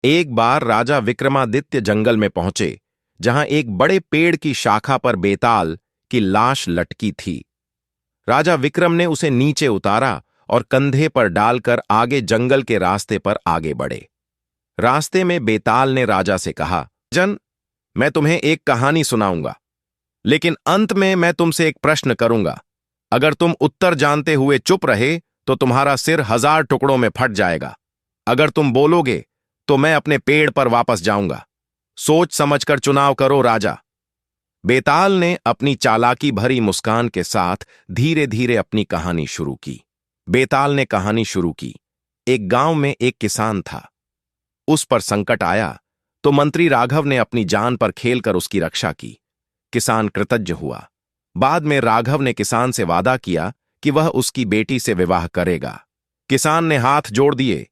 एक बार राजा विक्रमादित्य जंगल में पहुंचे, जहां एक बड़े पेड़ की शाखा पर बेताल की लाश लटकी थी। राजा विक्रम ने उसे नीचे उतारा और कंधे पर डालकर आगे जंगल के रास्ते पर आगे बढ़े। रास्ते में बेताल ने राजा से कहा, जन, मैं तुम्हें एक कहानी सुनाऊंगा, लेकिन अंत में मैं तुमसे एक प्रश्न करूंगा। अगर तुम उत्तर जानते हुए चुप रहे तो तुम्हारा सिर 1000 टुकड़ों में फट जाएगा। अगर तुम बोलोगे तो मैं अपने पेड़ पर वापस जाऊंगा। सोच समझकर चुनाव करो राजा। बेताल ने अपनी चालाकी भरी मुस्कान के साथ धीरे धीरे अपनी कहानी शुरू की। बेताल ने कहानी शुरू की। एक गांव में एक किसान था। उस पर संकट आया तो मंत्री राघव ने अपनी जान पर खेलकर उसकी रक्षा की। किसान कृतज्ञ हुआ। बाद में राघव ने किसान से वादा किया कि वह उसकी बेटी से विवाह करेगा। किसान ने हाथ जोड़ दिए,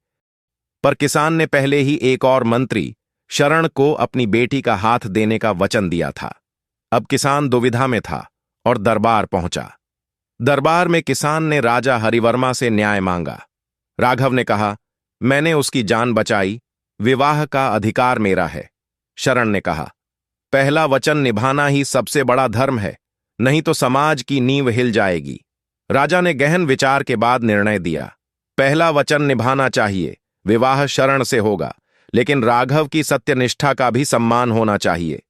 पर किसान ने पहले ही एक और मंत्री शरण को अपनी बेटी का हाथ देने का वचन दिया था। अब किसान दुविधा में था और दरबार पहुंचा। दरबार में किसान ने राजा हरिवर्मा से न्याय मांगा। राघव ने कहा, मैंने उसकी जान बचाई, विवाह का अधिकार मेरा है। शरण ने कहा, पहला वचन निभाना ही सबसे बड़ा धर्म है, नहीं तो समाज की नींव हिल जाएगी। राजा ने गहन विचार के बाद निर्णय दिया, पहला वचन निभाना चाहिए, विवाह शरण से होगा, लेकिन राघव की सत्यनिष्ठा का भी सम्मान होना चाहिए।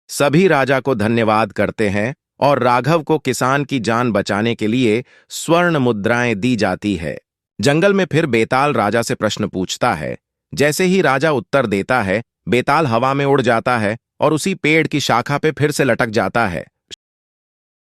सभी राजा को धन्यवाद करते हैं और राघव को किसान की जान बचाने के लिए स्वर्ण मुद्राएं दी जाती है। जंगल में फिर बेताल राजा से प्रश्न पूछता है। जैसे ही राजा उत्तर देता है, बेताल हवा में उड़ जाता है और उसी पेड़ की शाखा पे फिर से लटक जाता है।